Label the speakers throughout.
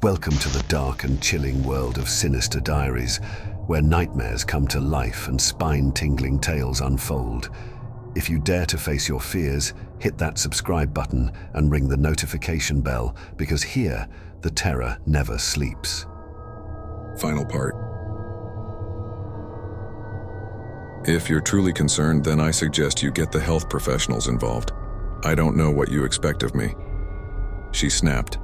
Speaker 1: Welcome to the dark and chilling world of Sinister Diaries, where nightmares come to life and spine-tingling tales unfold. If you dare to face your fears, hit that subscribe button and ring the notification bell, because here, the terror never sleeps.
Speaker 2: Final part. If you're truly concerned, then I suggest you get the health professionals involved. I don't know what you expect of me. She snapped.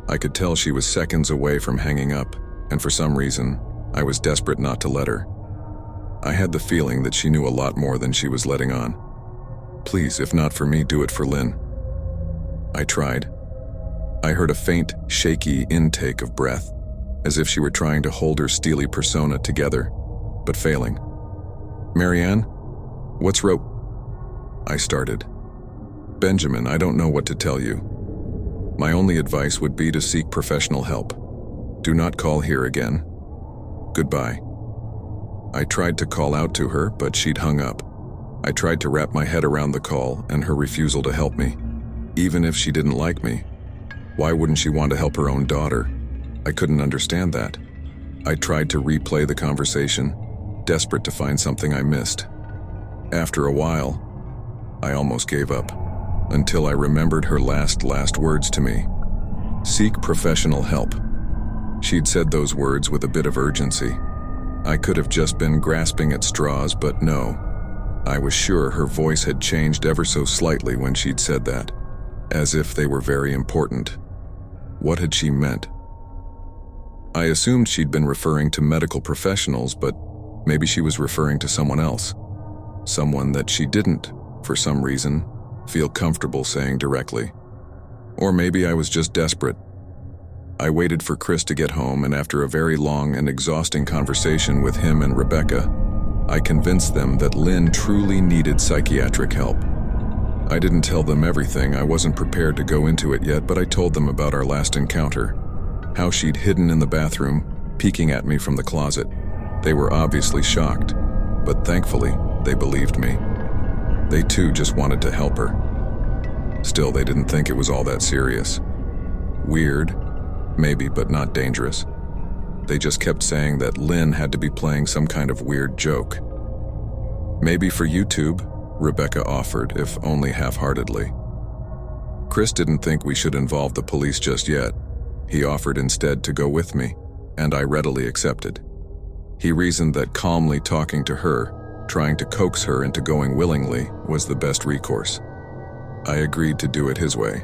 Speaker 2: I could tell she was seconds away from hanging up, and for some reason, I was desperate not to let her. I had the feeling that she knew a lot more than she was letting on. Please, if not for me, do it for Lynn. I tried. I heard a faint, shaky intake of breath, as if she were trying to hold her steely persona together, but failing. Marianne? What's I started. Benjamin, I don't know what to tell you. My only advice would be to seek professional help. Do not call here again. Goodbye. I tried to call out to her, but she'd hung up. I tried to wrap my head around the call and her refusal to help me. Even if she didn't like me, why wouldn't she want to help her own daughter? I couldn't understand that. I tried to replay the conversation, desperate to find something I missed. After a while, I almost gave up, until I remembered her last words to me. Seek professional help. She'd said those words with a bit of urgency. I could have just been grasping at straws, but no. I was sure her voice had changed ever so slightly when she'd said that, as if they were very important. What had she meant? I assumed she'd been referring to medical professionals, but maybe she was referring to someone else. Someone that she didn't, for some reason, feel comfortable saying directly. Or maybe I was just desperate. I waited for Chris to get home, and after a very long and exhausting conversation with him and Rebecca, I convinced them that Lynn truly needed psychiatric help. I didn't tell them everything. I wasn't prepared to go into it yet, but I told them about our last encounter. How she'd hidden in the bathroom, peeking at me from the closet. They were obviously shocked, but thankfully, they believed me. They too just wanted to help her. Still, they didn't think it was all that serious. Weird, maybe, but not dangerous. They just kept saying that Lynn had to be playing some kind of weird joke. Maybe for YouTube, Rebecca offered, if only half-heartedly. Chris didn't think we should involve the police just yet. He offered instead to go with me, and I readily accepted. He reasoned that calmly talking to her, trying to coax her into going willingly, was the best recourse. I agreed to do it his way.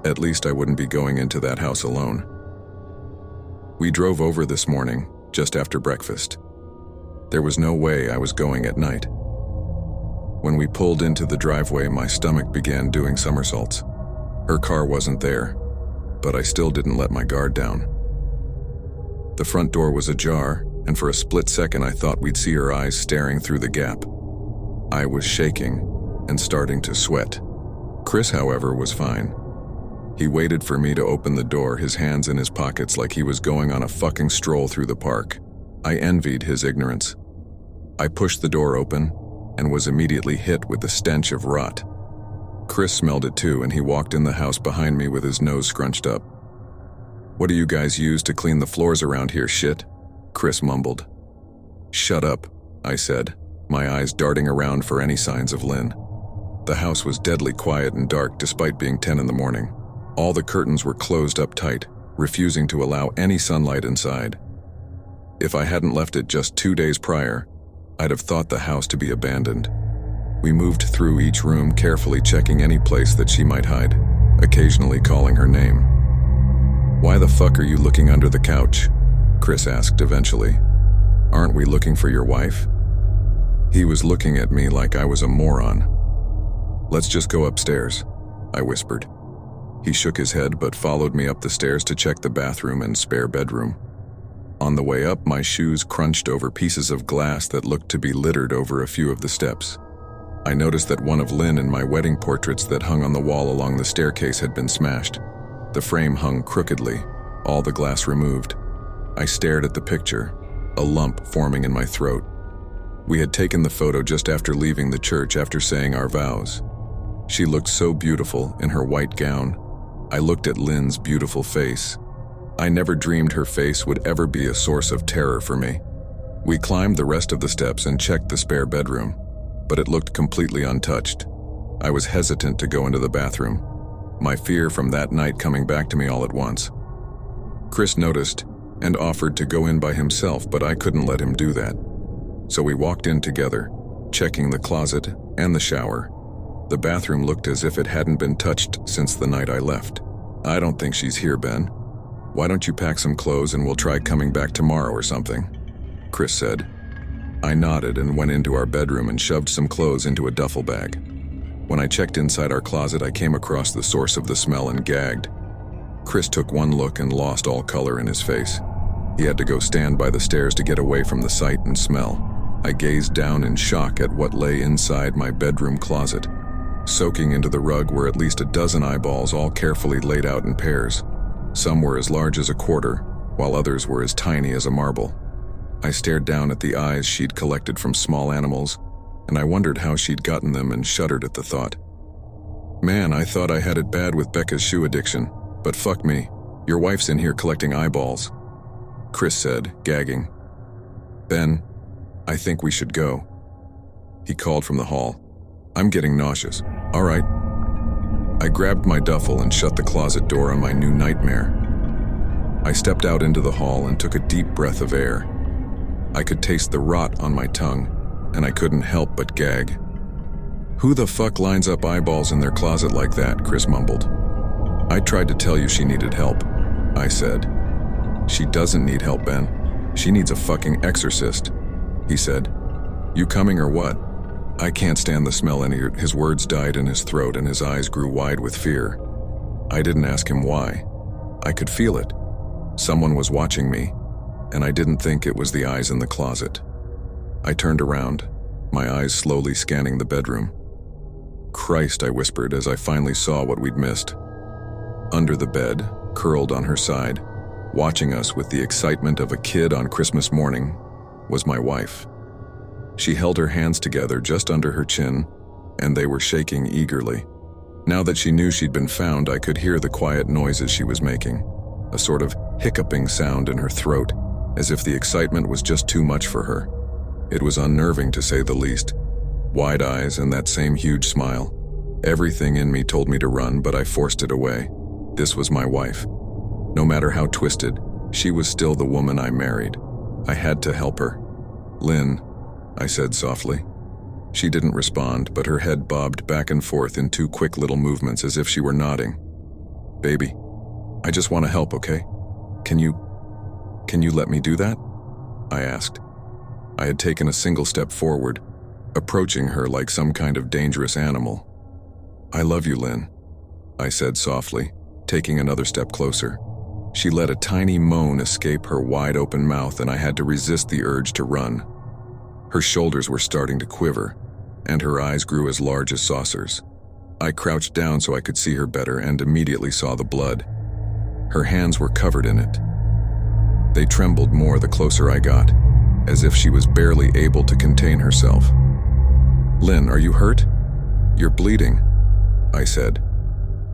Speaker 2: At least I wouldn't be going into that house alone. We drove over this morning, just after breakfast. There was no way I was going at night. When we pulled into the driveway, my stomach began doing somersaults. Her car wasn't there, but I still didn't let my guard down. The front door was ajar, and for a split second I thought we'd see her eyes staring through the gap. I was shaking and starting to sweat. Chris, however, was fine. He waited for me to open the door, his hands in his pockets like he was going on a fucking stroll through the park. I envied his ignorance. I pushed the door open and was immediately hit with the stench of rot. Chris smelled it too, and he walked in the house behind me with his nose scrunched up. "What do you guys use to clean the floors around here, shit?" Chris mumbled. "Shut up," I said, my eyes darting around for any signs of Lynn. The house was deadly quiet and dark despite being 10 in the morning. All the curtains were closed up tight, refusing to allow any sunlight inside. If I hadn't left it just 2 days prior, I'd have thought the house to be abandoned. We moved through each room, carefully checking any place that she might hide, occasionally calling her name. "Why the fuck are you looking under the couch?" Chris asked eventually. "Aren't we looking for your wife?" He was looking at me like I was a moron. "Let's just go upstairs," I whispered. He shook his head but followed me up the stairs to check the bathroom and spare bedroom. On the way up, my shoes crunched over pieces of glass that looked to be littered over a few of the steps. I noticed that one of Lynn and my wedding portraits that hung on the wall along the staircase had been smashed. The frame hung crookedly, all the glass removed. I stared at the picture, a lump forming in my throat. We had taken the photo just after leaving the church after saying our vows. She looked so beautiful in her white gown. I looked at Lynn's beautiful face. I never dreamed her face would ever be a source of terror for me. We climbed the rest of the steps and checked the spare bedroom, but it looked completely untouched. I was hesitant to go into the bathroom, my fear from that night coming back to me all at once. Chris noticed and offered to go in by himself, but I couldn't let him do that. So we walked in together, checking the closet and the shower. The bathroom looked as if it hadn't been touched since the night I left. "I don't think she's here, Ben. Why don't you pack some clothes and we'll try coming back tomorrow or something?" Chris said. I nodded and went into our bedroom and shoved some clothes into a duffel bag. When I checked inside our closet, I came across the source of the smell and gagged. Chris took one look and lost all color in his face. He had to go stand by the stairs to get away from the sight and smell. I gazed down in shock at what lay inside my bedroom closet. Soaking into the rug were at least a dozen eyeballs, all carefully laid out in pairs. Some were as large as a quarter, while others were as tiny as a marble. I stared down at the eyes she'd collected from small animals, and I wondered how she'd gotten them and shuddered at the thought. Man, I thought I had it bad with Becca's shoe addiction, but fuck me, your wife's in here collecting eyeballs, Chris said, gagging. Ben, I think we should go, he called from the hall. I'm getting nauseous. All right. I grabbed my duffel and shut the closet door on my new nightmare. I stepped out into the hall and took a deep breath of air. I could taste the rot on my tongue, and I couldn't help but gag. Who the fuck lines up eyeballs in their closet like that? Chris mumbled. I tried to tell you she needed help, I said. She doesn't need help, Ben. She needs a fucking exorcist, he said. You coming or what? I can't stand the smell any. His words died in his throat and his eyes grew wide with fear. I didn't ask him why. I could feel it. Someone was watching me, and I didn't think it was the eyes in the closet. I turned around, my eyes slowly scanning the bedroom. Christ, I whispered as I finally saw what we'd missed. Under the bed, curled on her side, watching us with the excitement of a kid on Christmas morning, was my wife. She held her hands together just under her chin, and they were shaking eagerly. Now that she knew she'd been found, I could hear the quiet noises she was making, a sort of hiccuping sound in her throat, as if the excitement was just too much for her. It was unnerving, to say the least. Wide eyes and that same huge smile. Everything in me told me to run, but I forced it away. This was my wife. No matter how twisted, she was still the woman I married. I had to help her. Lynn, I said softly. She didn't respond, but her head bobbed back and forth in two quick little movements as if she were nodding. Baby, I just want to help, okay? Can you let me do that? I asked. I had taken a single step forward, approaching her like some kind of dangerous animal. I love you, Lynn, I said softly, taking another step closer. She let a tiny moan escape her wide-open mouth, and I had to resist the urge to run. Her shoulders were starting to quiver, and her eyes grew as large as saucers. I crouched down so I could see her better and immediately saw the blood. Her hands were covered in it. They trembled more the closer I got, as if she was barely able to contain herself. Lynn, are you hurt? You're bleeding, I said.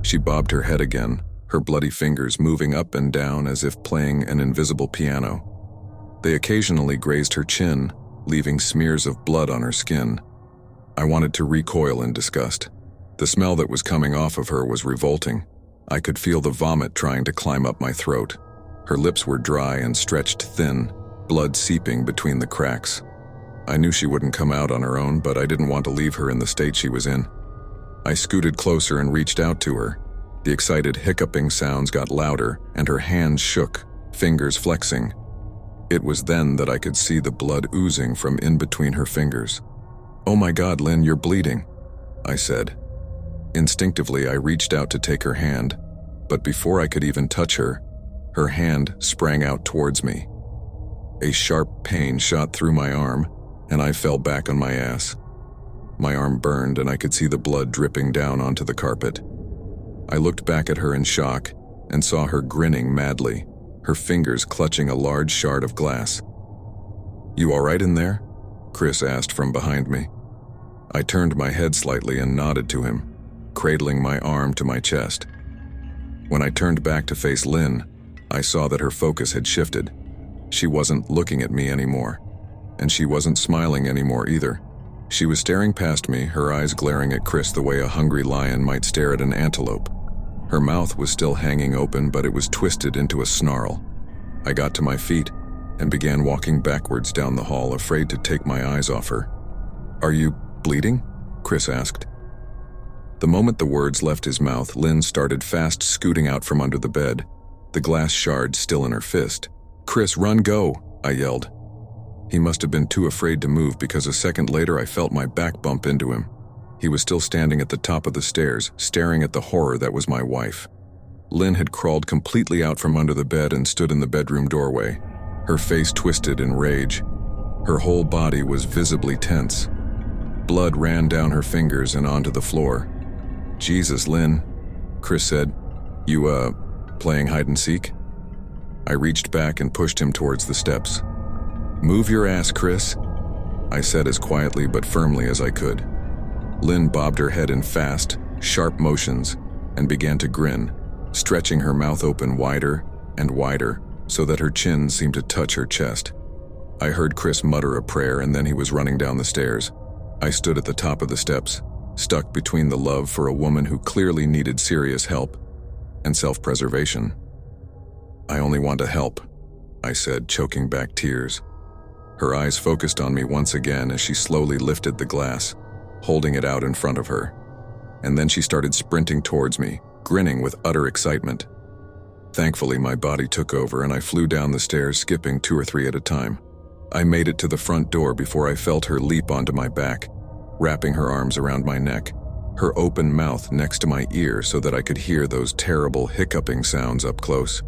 Speaker 2: She bobbed her head again, her bloody fingers moving up and down as if playing an invisible piano. They occasionally grazed her chin, leaving smears of blood on her skin. I wanted to recoil in disgust. The smell that was coming off of her was revolting. I could feel the vomit trying to climb up my throat. Her lips were dry and stretched thin, blood seeping between the cracks. I knew she wouldn't come out on her own, but I didn't want to leave her in the state she was in. I scooted closer and reached out to her. The excited hiccuping sounds got louder, and her hands shook, fingers flexing. It was then that I could see the blood oozing from in between her fingers. Oh my God, Lynn, you're bleeding, I said. Instinctively, I reached out to take her hand, but before I could even touch her, her hand sprang out towards me. A sharp pain shot through my arm, and I fell back on my ass. My arm burned, and I could see the blood dripping down onto the carpet. I looked back at her in shock and saw her grinning madly, her fingers clutching a large shard of glass. You all right in there? Chris asked from behind me. I turned my head slightly and nodded to him, cradling my arm to my chest. When I turned back to face Lynn, I saw that her focus had shifted. She wasn't looking at me anymore. And she wasn't smiling anymore either. She was staring past me, her eyes glaring at Chris the way a hungry lion might stare at an antelope. Her mouth was still hanging open, but it was twisted into a snarl. I got to my feet and began walking backwards down the hall, afraid to take my eyes off her. "Are you bleeding?" Chris asked. The moment the words left his mouth, Lynn started fast scooting out from under the bed, the glass shard still in her fist. "Chris, run, go!" I yelled. He must have been too afraid to move, because a second later I felt my back bump into him. He was still standing at the top of the stairs, staring at the horror that was my wife. Lynn had crawled completely out from under the bed and stood in the bedroom doorway, her face twisted in rage. Her whole body was visibly tense. Blood ran down her fingers and onto the floor. "Jesus, Lynn," Chris said. You, playing hide and seek?" I reached back and pushed him towards the steps. "Move your ass, Chris," I said as quietly but firmly as I could. Lynn bobbed her head in fast, sharp motions and began to grin, stretching her mouth open wider and wider so that her chin seemed to touch her chest. I heard Chris mutter a prayer, and then he was running down the stairs. I stood at the top of the steps, stuck between the love for a woman who clearly needed serious help and self-preservation. "I only want to help," I said, choking back tears. Her eyes focused on me once again as she slowly lifted the glass, holding it out in front of her. And then she started sprinting towards me, grinning with utter excitement. Thankfully, my body took over and I flew down the stairs, skipping 2 or 3 at a time. I made it to the front door before I felt her leap onto my back, wrapping her arms around my neck, her open mouth next to my ear so that I could hear those terrible hiccuping sounds up close.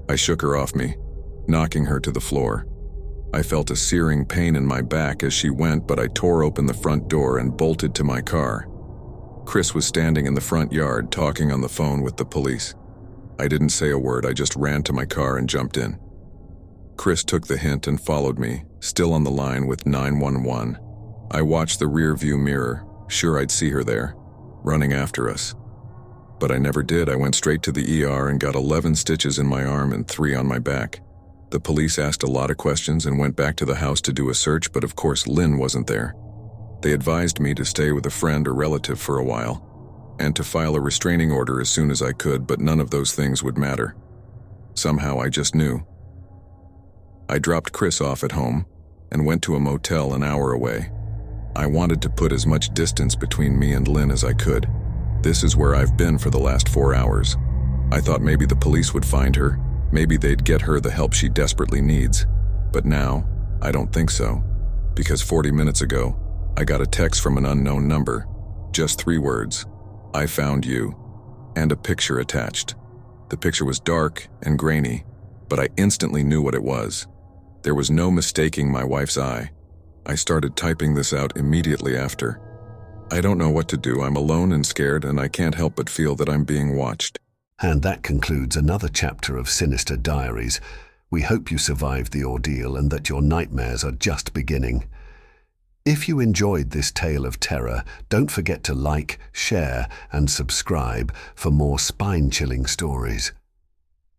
Speaker 2: I shook her off me, knocking her to the floor. I felt a searing pain in my back as she went, but I tore open the front door and bolted to my car. Chris was standing in the front yard talking on the phone with the police. I didn't say a word, I just ran to my car and jumped in. Chris took the hint and followed me, still on the line with 911. I watched the rear view mirror, sure I'd see her there, running after us. But I never did. I went straight to the ER and got 11 stitches in my arm and 3 on my back. The police asked a lot of questions and went back to the house to do a search, but of course Lynn wasn't there. They advised me to stay with a friend or relative for a while, and to file a restraining order as soon as I could, but none of those things would matter. Somehow I just knew. I dropped Chris off at home and went to a motel an hour away. I wanted to put as much distance between me and Lynn as I could. This is where I've been for the last 4 hours. I thought maybe the police would find her, maybe they'd get her the help she desperately needs. But now, I don't think so, because 40 minutes ago, I got a text from an unknown number, just 3 words, "I found you," and a picture attached. The picture was dark and grainy, but I instantly knew what it was. There was no mistaking my wife's eye. I started typing this out immediately after. I don't know what to do. I'm alone and scared, and I can't help but feel that I'm being watched.
Speaker 1: And that concludes another chapter of Sinister Diaries. We hope you survived the ordeal and that your nightmares are just beginning. If you enjoyed this tale of terror, don't forget to like, share, and subscribe for more spine-chilling stories.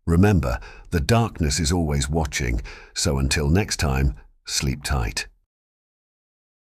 Speaker 1: Remember, the darkness is always watching, so until next time, sleep tight.